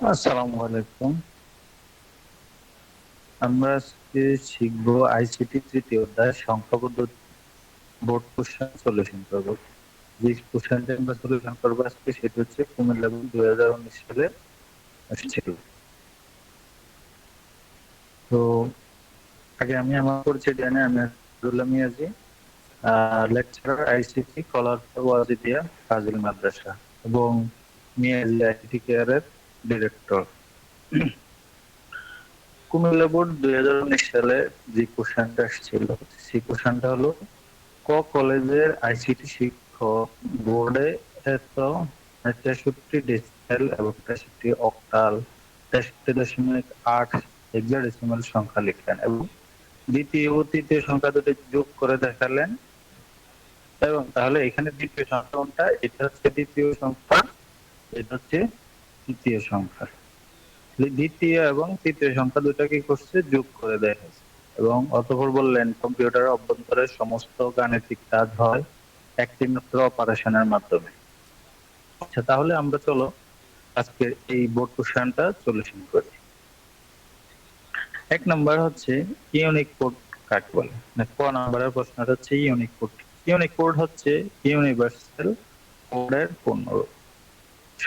আসসালামু আলাইকুম। আমরা আজকে শিখবো আইসিটি তৃতীয় অধ্যায় সংখ্যা পদ্ধতি বোর্ড কোশ্চেন সলিউশন করবো। যে কোশ্চেনটা আমরা সলিউশন করবো আজকে সেটা হচ্ছে কুমিল্লা বোর্ড 2019 সালে আসছিল। তো আগে আমি আমার পরিচয় জানি, আমি আব্দুল্লাহ মিয়াজি, লেকচারার আইসিটি কলারপুর ওয়াজিদিয়া ফাজিল মাদ্রাসা এবং মিয়াজি আইসিটি কেয়ারের ডিরেক্টর। কুমিল্লা বোর্ড 2019 সালে যে কোশ্চেনটা আসছিল সেই কোশ্চেনটা হলো ক কলেজের আইসিটি শিক্ষক বোর্ডে এত 63 ডেসিমেল এবং 63 অক্টাল 63.8 হেক্সাডেসিমাল সংখ্যা লিখলেন এবং দ্বিতীয় ও তৃতীয় সংখ্যা দুটি যোগ করে দেখালেন। এবং তাহলে এখানে দ্বিতীয় সংখ্যা কোনটা? এটা হচ্ছে দ্বিতীয় সংখ্যা, এটা হচ্ছে তৃতীয় সংখ্যা। দ্বিতীয় এবং তৃতীয় সংখ্যা দুটা কি করছে? যোগ করে দেখাচ্ছে। এবং অতঃপর বললেন কম্পিউটারের অভ্যন্তরে সমস্ত গাণিতিক কাজ হয় একটি মাত্র অপারেশনের মাধ্যমে। আচ্ছা, তাহলে আমরা চলো আজকে এই বোর্ড কোশ্চেনটা সলিউশন করি। এক নাম্বার হচ্ছে ইউনিক কোড কাকে বলে? ক নাম্বারের প্রশ্নটা হচ্ছে ইউনিক কোড। ইউনিক কোড হচ্ছে ইউনিভার্সাল কোডের পূর্ণরূপ,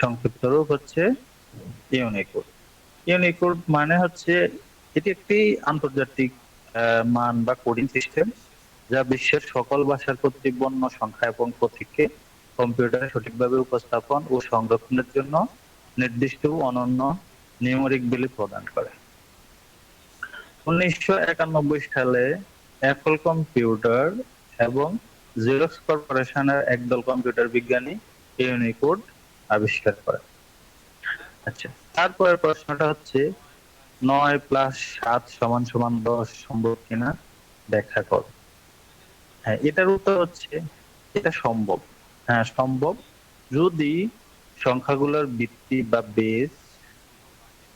সংক্ষিপ্ত রূপ হচ্ছে ইউনিকোড। ইউনিকোড মানে হচ্ছে এটি একটি আন্তর্জাতিক মান বা কোডিং সিস্টেম যা বিশ্বের সকল ভাষার প্রতিটি বর্ণ, সংখ্যা এবং প্রতীককে কম্পিউটারে সঠিকভাবে উপস্থাপন ও সংরক্ষণের জন্য নির্দিষ্ট ও অনন্য নিউমেরিক ভ্যালু প্রদান করে। 1991 সালে অ্যাপল কম্পিউটার এবং জেরক্স কর্পোরেশনের একদল কম্পিউটার বিজ্ঞানী ইউনিকোড আবিষ্কার করে। আচ্ছা, তারপরের প্রশ্নটা হচ্ছে 9+7=10 সম্ভব কিনা ব্যাখ্যা করো। হ্যাঁ, এটার উত্তর হচ্ছে এটা সম্ভব। হ্যাঁ, সম্ভব যদি সংখ্যাগুলোর ভিত্তি বা বেস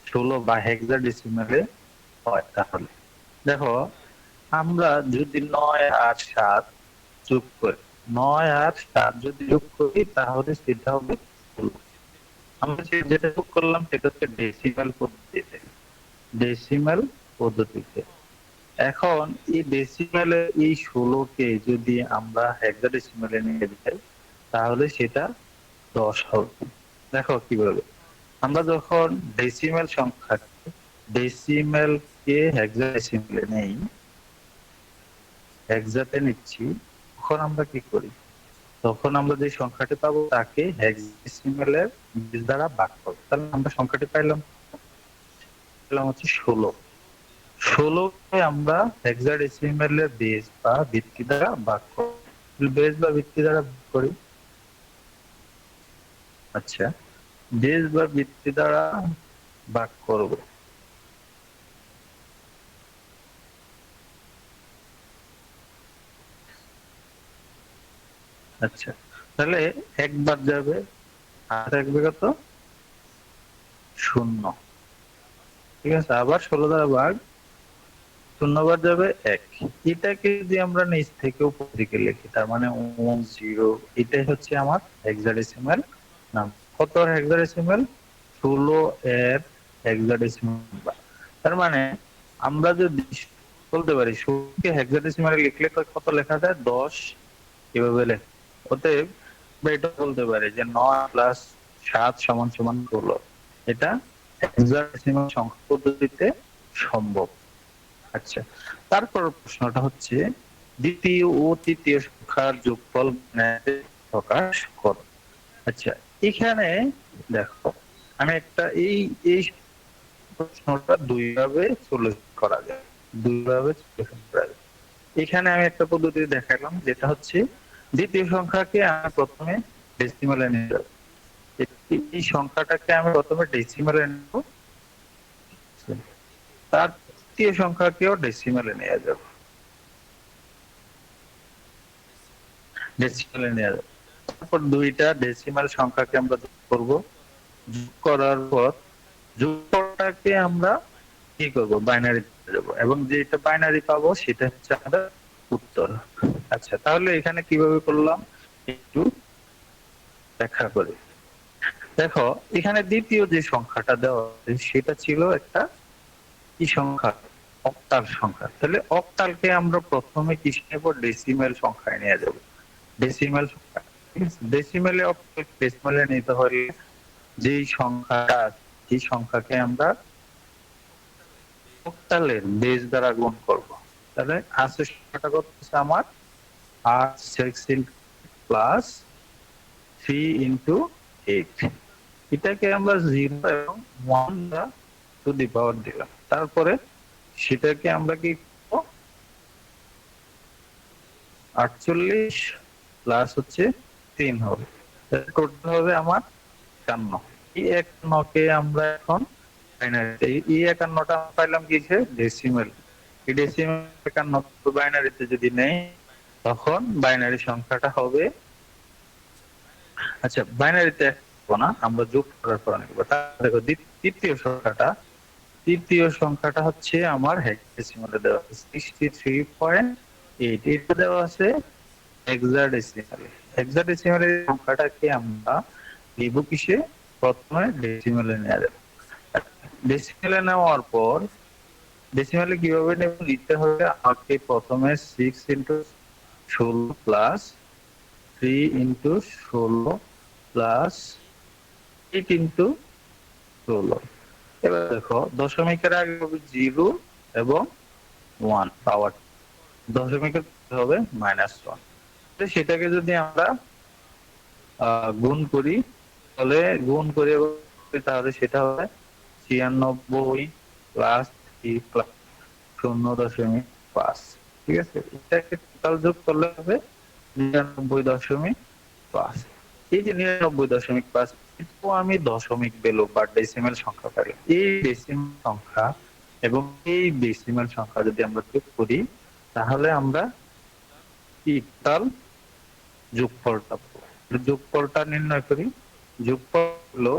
16 বা হেক্সাডেসিমালে হয়। তাহলে দেখো, আমরা যদি 9 আর 7 যোগ করি, 9 আর 7 যদি যোগ করি তাহলে সেটা হবে 16। আমরা যেটা যোগ করলাম সেটা হচ্ছে ডেসিমাল পদ্ধতিতে। এখন এই ডেসিমালে এই 16কে যদি আমরা হেক্সাডেসিমালে নিয়ে যাই তাহলে সেটা 10 হবে। দেখো কিভাবে আমরা যখন ডেসিমাল সংখ্যাকে ডেসিমালকে হেক্সাডেসিমালে নেই, হেক্সাতে নিচ্ছি, তখন আমরা কি করি? তখন আমরা যে সংখ্যাটি পাবো তাকে হেক্সাডেসিমালের বেস দ্বারা ভাগ করব। তাহলে আমরা সংখ্যাটি পাইলাম হচ্ছে 16। 16কে আমরা হেক্সাডেসিমালের বেস বা ভিত্তি দ্বারা ভাগ করি। বেস বা ভিত্তি দ্বারা ভাগ করি। আচ্ছা, বেস বা ভিত্তি দ্বারা ভাগ করব। আচ্ছা, তাহলে একবার যাবে আর থাকবে কত? 0। ঠিক আছে, আবার 16 দ্বারা ভাগ, 0 বার যাবে 1। এটাকে যদি আমরা নিচ থেকে উপর দিকে লিখি তার মানে 10, এটাই হচ্ছে আমার হেক্সাডেসিমাল নাম। কত হেক্সাডেসিমাল? 16 এর হেক্সাডেসিমাল। তার মানে আমরা যদি বলতে পারি 16কে হেক্সাডেসিমালে লিখলে কত লেখা যায়? 10 এভাবে লেখা। অতএব আমরা এটা বলতে পারি যে 9+7=16। এটা হেক্সাডেসিমাল সংখ্যা পদ্ধতিতে সম্ভব। আচ্ছা, তারপর প্রশ্নটা হচ্ছে দ্বিতীয় ও তৃতীয় সংখ্যার যোগফল প্রকাশ করো। আচ্ছা, এখানে দেখো, আমি একটা এই এই প্রশ্নটা দুইভাবে সলিউশন করা যায়, দুইভাবে সলিউশন করা যায়। এখানে আমি একটা পদ্ধতি দেখালাম, যেটা হচ্ছে দ্বিতীয় সংখ্যাকে আমি প্রথমে ডেসিমালে নিয়ে যাব। এই সংখ্যাটাকে আমি প্রথমে ডেসিমালে নেব, তার তৃতীয় সংখ্যাকেও ডেসিমালে নিয়ে যাব, ডেসিমালে নিয়ে যাব। তারপর দুইটা ডেসিমাল সংখ্যাকে আমরা যোগ করব। যোগ করার পর যোগফলটাকে আমরা কি করব? বাইনারি দেব এবং যেটা বাইনারি পাবো সেটা হচ্ছে আমাদের উত্তর। আচ্ছা, তাহলে এখানে কিভাবে করলাম একটু ব্যাখ্যা করি। দেখো এখানে দ্বিতীয় যে সংখ্যাটা দেওয়া আছে সেটা ছিল একটা কি সংখ্যা, অক্টাল সংখ্যা। তাহলে অক্টালকে আমরা প্রথমে কিসে নেব, ডেসিমেল সংখ্যায় নিয়ে যাব, ডেসিমেল সংখ্যা। ঠিক আছে, ডেসিমেলে অক্টাল ডেসিমেলে নিতে হলে যেই সংখ্যাটা এই সংখ্যাকে আমরা অক্টালের বেস দ্বারা গুণ করব। তাহলে আছে সংখ্যাটা কত হচ্ছে আমার 8 প্লাস 3 × 8। এটাকে আমরা 0 এবং 1 দ্বারা টু দি পাওয়ার দিলাম। তারপরে সেটাকে আমরা কি করব, 48 প্লাস হচ্ছে 3 হবে, টোটাল হবে আমার 51। এই 51 কে আমরা এখন বাইনারিতে, এই 51টা আমরা পাইলাম কিসে, ডেসিমেল। এই ডেসিমেল 51 বাইনারিতে যদি নেই তখন বাইনারি সংখ্যাটা হবে, আচ্ছা বাইনারিতে না, আমরা যোগ করার পর নেব। দেখো তৃতীয় সংখ্যাটা হচ্ছে আমার হেক্সাডেসিমালে দেওয়া আছে 63.8, এটা দেওয়া আছে হেক্সাডেসিমালে। হেক্সাডেসিমালের সংখ্যাটাকে আমরা নিব কিসে, প্রথমে ডেসিমেলে নেওয়া যাবে। ডেসিমেলে নেওয়ার পর ডেসিমেলে কিভাবে নেব, নিতে হবে আমাকে প্রথমে 6 × 16 প্লাস 3 × 16 প্লাস 8 × 16। এবার দেখো দশমিকের আগে হবে 0 এবং 1 পাওয়ার, দশমিকের হবে -1। সেটাকে যদি আমরা গুণ করি, তাহলে গুণ করে তাহলে সেটা হবে 96 প্লাস 3 প্লাস 0.5। ঠিক আছে, এটাকে টোটাল যোগ করলে হবে 99.5। এই যে 99.5, কিন্তু আমি দশমিক বেলো বা ডেসিমেল সংখ্যা পাই। এই ডেসিমেল সংখ্যা এবং এই ডেসিমেল সংখ্যা যদি আমরা যোগ করি তাহলে আমরা কি টোটাল যোগফলটা পাবো। যোগফলটা নির্ণয় করি, যোগফল হলো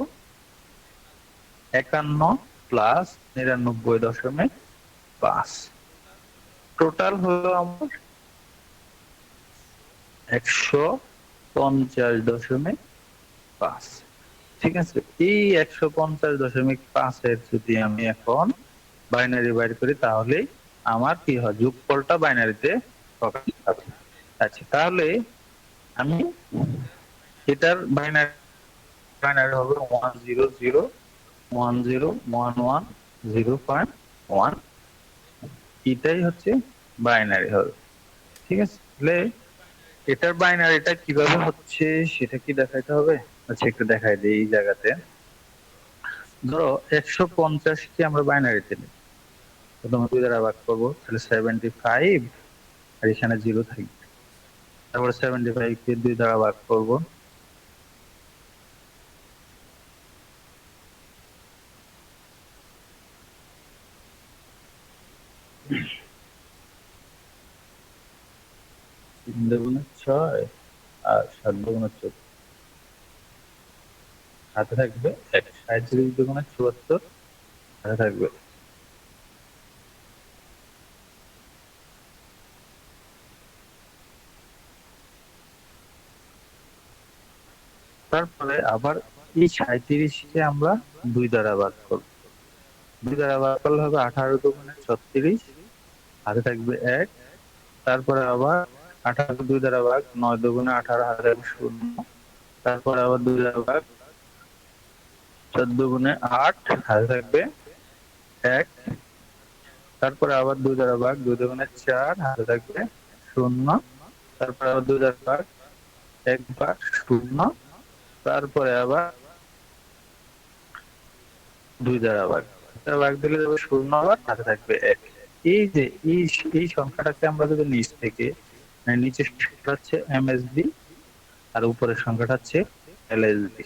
51 প্লাস 99.5, টোটাল হলো আমার 150.5। ঠিক আছে, এই 150.5 এর যদি আমি এখন বাইনারি বাইর করি তাহলে আমার কি হয়, যোগফলটা বাইনারিতে প্রকাশ পাবে। আচ্ছা তাহলে আমি এটার বাইনারি বাইনারি হবে 100.11.0.1। এটাই হচ্ছে বাইনারি হবে। ঠিক আছে, তাহলে এটার বাইনারিটা কিভাবে হচ্ছে সেটা কি দেখাইতে হবে। আচ্ছা একটু দেখাই দিই। এই জায়গাতে ধরো 150 কে আমরা বাইনারিতে নিই, প্রথমে 2 দ্বারা ভাগ করবো, তাহলে 75, আর এখানে 0 থাকবে। তারপরে 75 কে 2 দ্বারা ভাগ করবো, তিন দুগুণে 6 আর 7 দুগুণে 14, হাতে থাকবে 1। 37 দুগুণে 74, হাতে থাকবে। তারপরে আবার এই 37কে আমরা 2 দ্বারা ভাগ করবো, 2 দ্বারা ভাগ করলে হবে 18 দুগুণে 36, হাতে থাকবে 1। তারপরে আবার 18 2 দ্বারা ভাগ, 9 দুগুণে 18, হাতে থাকবে 0। তারপরে আবার 2 দ্বারা ভাগ, 14 দুগুণে 8, হাতে থাকবে 1। তারপরে আবার 2 দ্বারা ভাগ, 2 দুগুণে 4, হাতে থাকবে 0। তারপরে আবার 2 দ্বারা ভাগ, 1 বার 0। তারপরে আবার 2 দ্বারা ভাগ, ভাগ দিলে যাবে 0, আবার হাতে থাকবে 1। এই যে এই সংখ্যাটাকে আমরা যদি নিচ থেকে, নিচের সংখ্যাটা হচ্ছে এমএসবি আর উপরের সংখ্যাটা হচ্ছে এলএসবি,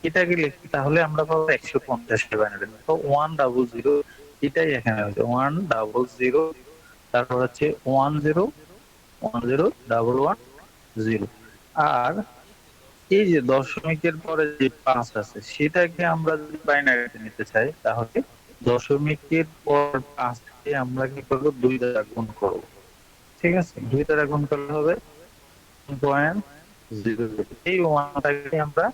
এটাকে লিখি তাহলে আমরা পাবো 150 বাইনারি। তো 100, এটাই এখানে হচ্ছে 100, তারপর হচ্ছে 10101110। আর এই যে দশমিকের পরে যে 5 আছে সেটাকে আমরা যদি বাইনারিতে নিতে চাই তাহলে দশমিকের পর 5 কে আমরা কি করবো, 2 দ্বারা গুণ করবো। ঠিক আছে, 2 দ্বারা গুণ করলে হবে 1.00। এই ওয়ানটাকে আমরা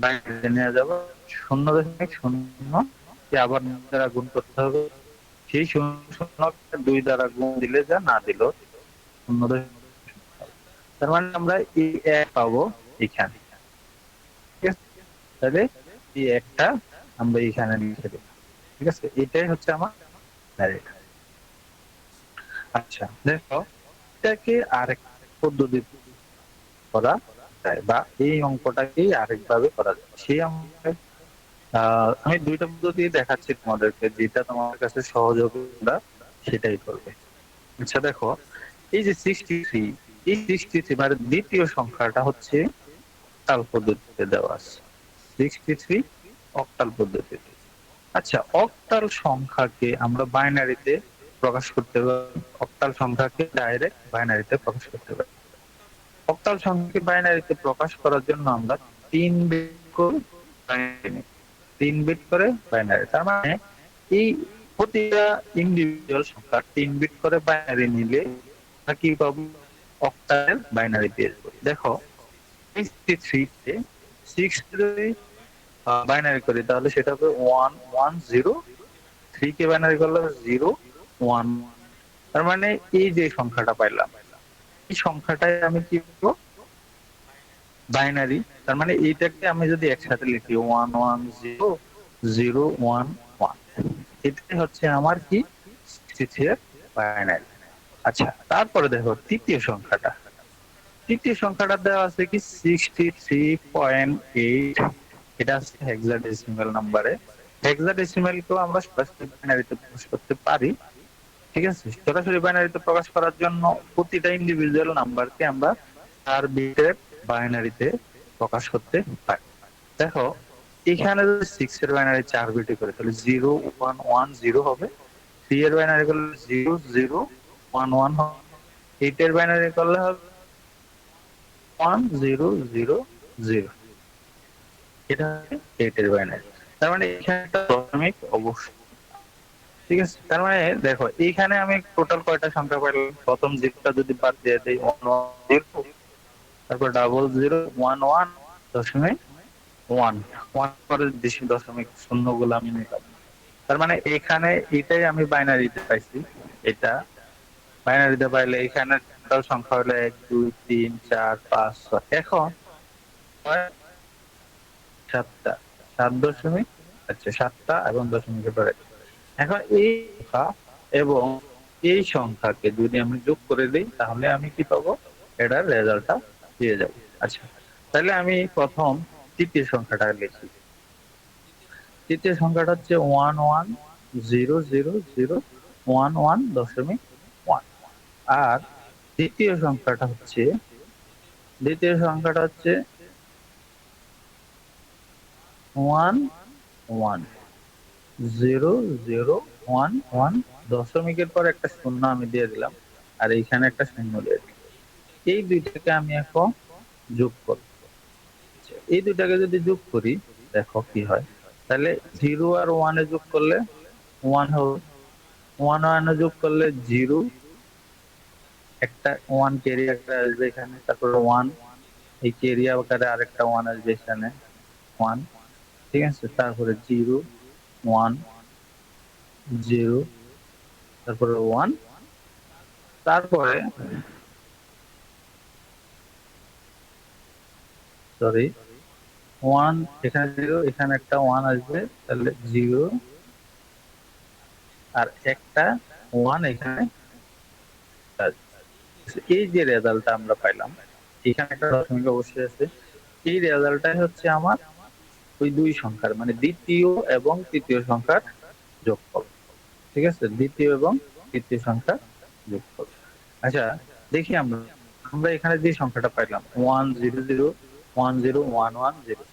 বাইরে নিয়ে যাবো, 0.0 কে আবার দ্বারা গুণ করতে হবে, সেই 0.0 2 দ্বারা গুণ দিলে যা, না দিলেও 0.0। তার মানে আমরা এই এক পাবো এখানে, ঠিক আছে? তাহলে এই একটা আমরা এখানে লিখে দেব, ঠিক আছে? এটাই হচ্ছে আমার direct। আচ্ছা দেখো, এটাকে আরেক পদ্ধতি করা যায়, বা এই অঙ্কটাকে আরেকভাবে করা যায়। সেই অঙ্কে আমি দুইটা পদ্ধতি দেখাচ্ছি তোমাদেরকে, যেটা তোমাদের কাছে সহজ হবে তোমরা সেটাই করবে। আচ্ছা দেখো, এই যে 63, এই 63 মানে দ্বিতীয় সংখ্যাটা হচ্ছে অক্টাল পদ্ধতিতে দেওয়া আছে। 63 অক্টাল পদ্ধতিতে। আচ্ছা, অক্টাল সংখ্যাকে আমরা বাইনারিতে প্রকাশ করতে পারি, অক্টাল সংখ্যাকে ডাইরেক্ট বাইনারিতে প্রকাশ করতে পারি। অক্টাল সংখ্যাকে বাইনারিতে প্রকাশ করার জন্য আমরা 3 বিট করে বাইনারি, 3 বিট করে বাইনারি, তার মানে এই প্রতিটা ইন্ডিভিজুয়াল সংখ্যা 3 বিট করে বাইনারি নিলে আমরা কি পাবো? অক্টাল বাইনারি পেয়ে যাবো। দেখো 63 তে 6 যদি বাইনারি করি তাহলে সেটা হবে 110, 3 কে বাইনারি করলে 011। তার মানে এই যে সংখ্যাটা পাইলাম, এই সংখ্যাটাই আমি কি করবো? বাইনারি। তার মানে এইটাকে আমি যদি একসাথে লিখি 110, 011, এটাই হচ্ছে আমার কি 63 এর বাইনারি। আচ্ছা তারপরে দেখো তৃতীয় সংখ্যাটা, তৃতীয় সংখ্যাটা দেওয়া আছে কি 63.8, এটা আছে হেক্সাডেসিমাল নাম্বারে। হেক্সাডেসিমাল কেও আমরা সরাসরি বাইনারিতে প্রকাশ করতে পারি, ঠিক আছে? সরাসরি বাইনারিতে প্রকাশ করার জন্য প্রতিটা ইন্ডিভিজুয়াল নাম্বারকে আমরা 4 বিটের বাইনারিতে প্রকাশ করতে পারি। দেখো এখানে যদি 6 এর বাইনারি 4 বিটে করে তাহলে 0110 হবে, 3 এর বাইনারি করলে 0011 হবে, 8 এর বাইনারি করলে হবে 1000। এটা 8 এর বাইনারি। তার মানে এখানে একটা দশমিক অবশ্যই, ঠিক আছে? তার মানে দেখো এইখানে আমি টোটাল কয়টা সংখ্যা পাইলাম? প্রথম জিরোটা যদি বাদ দিয়ে দেই 110, তারপর 0011.1, পরে দশমিক শূন্য গুলো আমি নিলাম। তার মানে এখানে এটাই আমি বাইনারিতে পাইছি। এটা বাইনারিতে পাইলে এখানে টোটাল সংখ্যা হলো 1 2 3 4 5 6। এখন 7টা, 7 দশমিক, আচ্ছা 7টা এবং দশমিকের পরে। এখন এই সংখ্যা এবং এই সংখ্যাকে যদি আমি যোগ করে দিই তাহলে আমি কি পাবো? এটার রেজাল্টটা পেয়ে যাব। আচ্ছা তাহলে আমি প্রথম তৃতীয় সংখ্যাটা লিখি। তৃতীয় সংখ্যাটা হচ্ছে 11000011.1। আর দ্বিতীয় সংখ্যাটা হচ্ছে 110011, দশমিকের পর একটা শূন্য আমি দিয়ে দিলাম, আর এইখানে একটা শূন্য দিয়ে দিলাম। এই দুইটাকে আমি এখন যোগ করব। এই দুইটাকে যদি যোগ করি দেখো কি হয়, তাহলে 0 আর 1 এ যোগ করলে 1 হবে, 1 1 এ যোগ করলে 0, একটা 1 ক্যারি আকারে আসবে এখানে, তারপর 1 এই ক্যারি আকারে আরেকটা 1 আসবে এখানে 1, ঠিক আছে? তারপরে 0 1 0, তারপরে 1, তারপরে সরি 1, এখানে 0, এখানে একটা 1 আসবে, তাহলে 0 আর একটা 1 এখানে আসবে। এই যে রেজাল্টটা আমরা পাইলাম, এখানে একটা দশমিক অবশ্যই আছে। এই রেজাল্টটাই হচ্ছে আমার ওই দুই সংখ্যার মানে দ্বিতীয় এবং তৃতীয় সংখ্যার যোগফল, ঠিক আছে? দ্বিতীয় এবং তৃতীয় সংখ্যার যোগফল। আচ্ছা দেখি আমরা, আমরা এখানে যে সংখ্যাটা পাইলাম 100101110,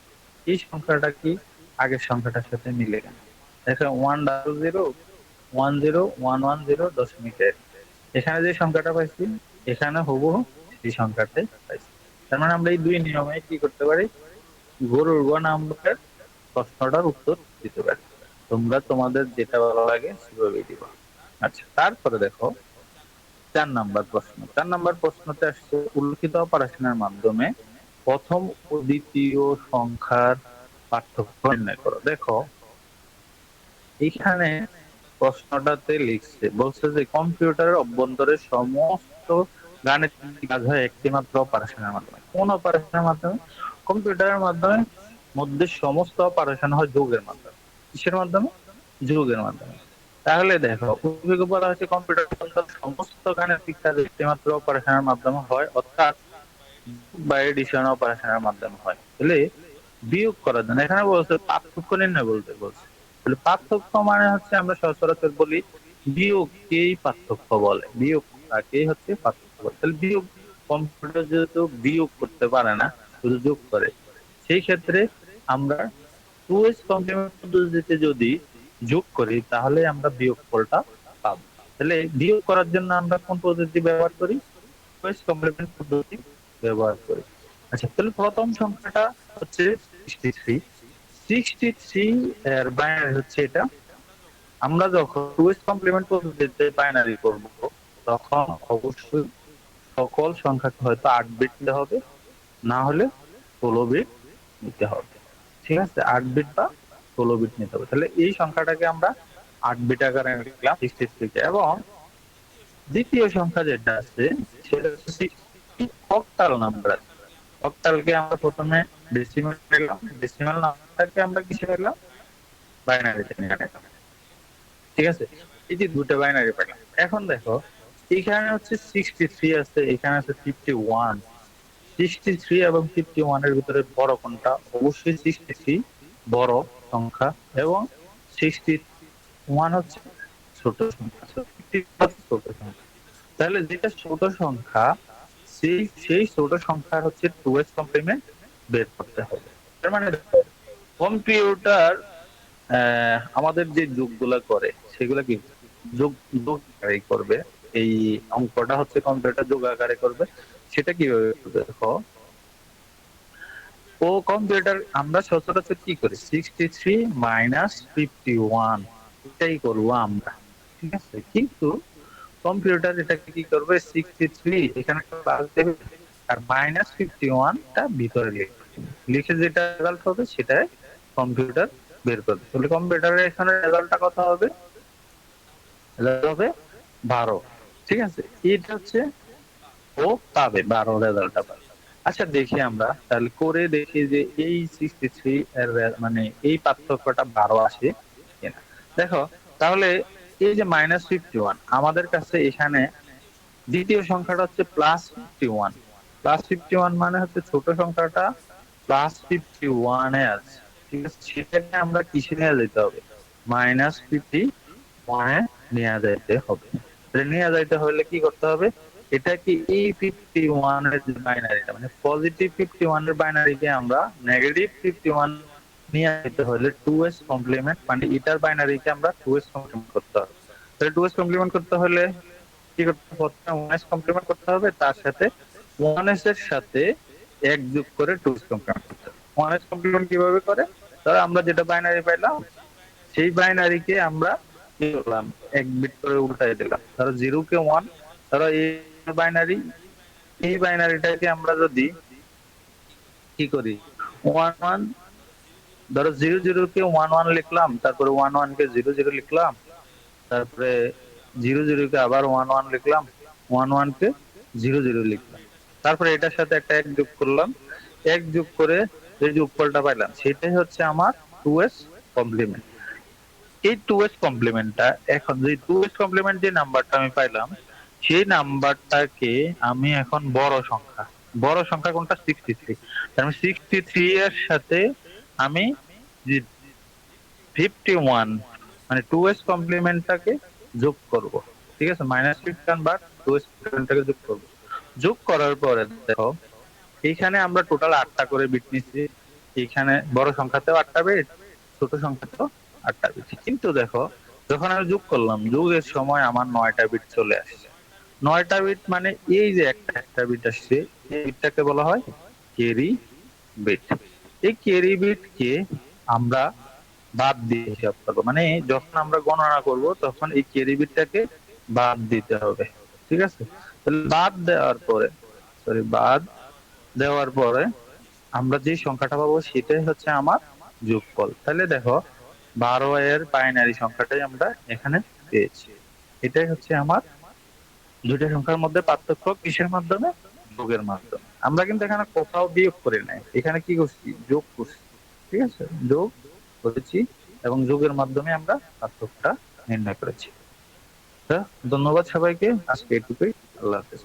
এই সংখ্যাটা কি আগের সংখ্যাটার সাথে মিলে গেল? দেখো 100101110.8, এখানে যে সংখ্যাটা পাইছি এখানে হুবহু এই সংখ্যাটাই পাইছি। তার মানে আমরা এই দুই নিয়মে কি করতে পারি? গরুর গ নাম্বারের প্রশ্নটার উত্তর দিতে পারি। তোমরা তোমাদের যেটা ভালো লাগে সেভাবেই দিবা। আচ্ছা তারপরে দেখো 4 নাম্বার প্রশ্ন। 4 নাম্বার প্রশ্নতে আসছে উল্লিখিত অপারেশনের মাধ্যমে প্রথম ও দ্বিতীয় সংখ্যার পার্থক্য নির্ণয় করো। দেখো এখানে প্রশ্নটাতে লিখছে, বলছে যে কম্পিউটারের অভ্যন্তরে সমস্ত গাণিতিক কাজ হয় একটি মাত্র অপারেশনের মাধ্যমে। কোন অপারেশনের মাধ্যমে? কম্পিউটারের মাধ্যমে মধ্যে সমস্ত অপারেশন হয় যোগের মাধ্যমে। কিসের মাধ্যমে? যোগের মাধ্যমে। তাহলে দেখো উদ্দীপকে বলা হয়েছে কম্পিউটার সমস্ত গাণিতিক কাজ একটি মাত্র অপারেশনের মাধ্যমে হয়, অর্থাৎ বা এডিশন অপারেশনের মাধ্যমে হয়। তাহলে বিয়োগ করার জন্য এখানে বলছে পার্থক্য নির্ণয় বলতে বলছে। তাহলে পার্থক্য মানে হচ্ছে আমরা সচরাচর বলি বিয়োগকেই পার্থক্য বলে, বিয়োগটাকেই হচ্ছে পার্থক্য বলে। তাহলে বিয়োগ, কম্পিউটার যেহেতু বিয়োগ করতে পারে না, শুধু যোগ করে, সেই ক্ষেত্রে আমরা টু এস কমপ্লিমেন্ট পদ্ধতিতে যদি যোগ করি তাহলে আমরা বিয়োগফলটা পাবো। তাহলে বিয়োগ করার জন্য আমরা কোন পদ্ধতি ব্যবহার করি? টু এস কমপ্লিমেন্ট পদ্ধতি ব্যবহার করি। আচ্ছা, তাহলে প্রথম সংখ্যাটা হচ্ছে 63। 63 এর বাইনারি হচ্ছে এটা। আমরা যখন টু এস কমপ্লিমেন্ট পদ্ধতিতে বাইনারি করব তখন অবশ্যই সকল সংখ্যাকে হয়তো 8 বিট নিতে হবে, না হলে 16 বিট নিতে হবে। ঠিক আছে, 8 বিট বা 16 বিট নিতে হবে। তাহলে এই সংখ্যাটাকে আমরা 8 বিট আকারে লিখলাম 63 কে। এবং দ্বিতীয় সংখ্যা যেটা আছে সেটা হচ্ছে অক্টাল নাম্বার। অক্টালকে আমরা প্রথমে ডেসিমাল নিলাম, ডেসিমাল নাম্বারটাকে আমরা কিসে নিলাম? বাইনারিতে নিয়ে নিলাম। ঠিক আছে, এই যে দুটো বাইনারি পেলাম। এখন দেখো এখানে হচ্ছে 63 আছে, এখানে আছে 51। 63 এবং 51 এর ভিতরে বড় কোনটা? অবশ্যই 63 বড় সংখ্যা এবং 61 হচ্ছে ছোট সংখ্যা। ছোট সংখ্যা। তাহলে যেটা ছোট সংখ্যা সেই ছোট সংখ্যার হচ্ছে টু এস কমপ্লিমেন্ট বের করতে হবে। তার মানে কম্পিউটার আমাদের যে যোগগুলা করে সেগুলা কি যোগ যোগ আকারে করবে। এই অঙ্কটা হচ্ছে কম্পিউটার যোগ আকারে করবে। সেটা কিভাবে করবে? দেখো ও কম্পিউটার আমরা সচরাচর কি করি? 63 মাইনাস 51 এটাই করবো আমরা। ঠিক আছে, কিন্তু কম্পিউটার এটাকে কি করবে? 63 এখানে একটা প্লাস দেবে আর মাইনাস 51টা ভিতরে লিখবে। লিখে যেটা রেজাল্ট হবে সেটাই কম্পিউটার বের করবে। তাহলে কম্পিউটারের এখানে রেজাল্টটা কত হবে? রেজাল্ট হবে 12। ঠিক আছে, এটা হচ্ছে ও পাবে, 12 রেজাল্টটা পাবে। আচ্ছা দেখি আমরা তাহলে করে দেখি যে এই 63 এর মানে এই পার্থক্যটা 12 আসে কিনা। দেখো তাহলে এই যে মাইনাস 51 আমাদের কাছে এখানে দ্বিতীয় সংখ্যাটা হচ্ছে প্লাস 51। প্লাস 51 মানে হচ্ছে ছোট সংখ্যাটা প্লাস 51 এ আছে। ঠিক আছে, সেটাকে আমরা কিসে নিয়ে যেতে হবে? মাইনাস 51 এ নিয়ে যাইতে হবে। নিয়ে যাইতে হলে কি করতে হবে? এটা কি এই 51 এর যে বাইনারিটা মানে পজিটিভ 51 এর বাইনারিকে আমরা নেগেটিভ 51 নিয়ে যেতে হলে টু এস কমপ্লিমেন্ট মানে এটার বাইনারিকে আমরা টু এস কমপ্লিমেন্ট করতে হবে। তাহলে টু এস কমপ্লিমেন্ট করতে হলে কি করতে হবে? প্রথমে ওয়ান এস কমপ্লিমেন্ট করতে হবে, তার সাথে ওয়ান এস এর সাথে এক যোগ করে টু এস কমপ্লিমেন্ট করতে হবে। ওয়ান এস কমপ্লিমেন্ট কিভাবে করে? ধরো আমরা যেটা বাইনারি পাইলাম সেই বাইনারিকে আমরা কি করলাম? এক বিট করে উল্টাই দিলাম। ধরো জিরো কে ওয়ান, ধরো এই বাইনারি, এই বাইনারিটাকে আমরা যদি কি করি? ওয়ান ওয়ান, ধরো জিরো জিরো কে ওয়ান ওয়ান লিখলাম, তারপরে ওয়ান ওয়ান কে জিরো জিরো লিখলাম, তারপরে জিরো জিরো কে আবার ওয়ান ওয়ান লিখলাম, ওয়ান ওয়ান কে জিরো জিরো লিখলাম, তারপরে এটার সাথে একটা এক যোগ করলাম। এক যোগ করে যে যোগফলটা পাইলাম সেটাই হচ্ছে আমার টু এস কমপ্লিমেন্ট। এই টু এস কমপ্লিমেন্টটা এখন যে টু এস কমপ্লিমেন্ট যে নাম্বারটা আমি পাইলাম সেই নাম্বারটাকে আমি এখন বড় সংখ্যা, বড় সংখ্যা কোনটা? 63। আমি 63 এর সাথে আমি যে 51 মানে টু এস কমপ্লিমেন্টটাকে যোগ করব। ঠিক আছে, মাইনাস 51 বার টু এস কমপ্লিমেন্টটাকে যোগ করব। যোগ করার পরে দেখো এইখানে আমরা টোটাল 8টা করে বিট নিচ্ছি। এইখানে বড় সংখ্যাতেও 8টা বিট, ছোট সংখ্যাতেও 8টা বিট। কিন্তু দেখো যখন আমি যোগ করলাম যোগের সময় আমার 9টা বিট চলে আসছে। 9টা বিট মানে এই যে একটা একটা বিট আসছে এই বিটটাকে বলা হয় ক্যারি বিট। এই ক্যারি বিটকে আমরা বাদ দিয়ে হিসাব করবো, মানে যখন আমরা গণনা করব তখন এই ক্যারি বিটটাকে বাদ দিতে হবে। ঠিক আছে, তাহলে বাদ দেওয়ার পরে বাদ দেওয়ার পরে আমরা যে সংখ্যাটা পাবো সেটাই হচ্ছে আমার যোগফল। তাহলে দেখো 12 এর বাইনারি সংখ্যাটাই আমরা এখানে পেয়েছি। এটাই হচ্ছে আমার দুইটা সংখ্যার মধ্যে পার্থক্য কিসের মাধ্যমে? যোগের মাধ্যমে। আমরা কিন্তু এখানে কোথাও বিয়োগ করি নাই, এখানে কি করছি? যোগ করছি। ঠিক আছে, যোগ করেছি এবং যোগের মাধ্যমে আমরা পার্থক্যটা নির্ণয় করেছি। তা ধন্যবাদ সবাইকে, আজকে এটুকুই। আল্লাহ হাফেজ।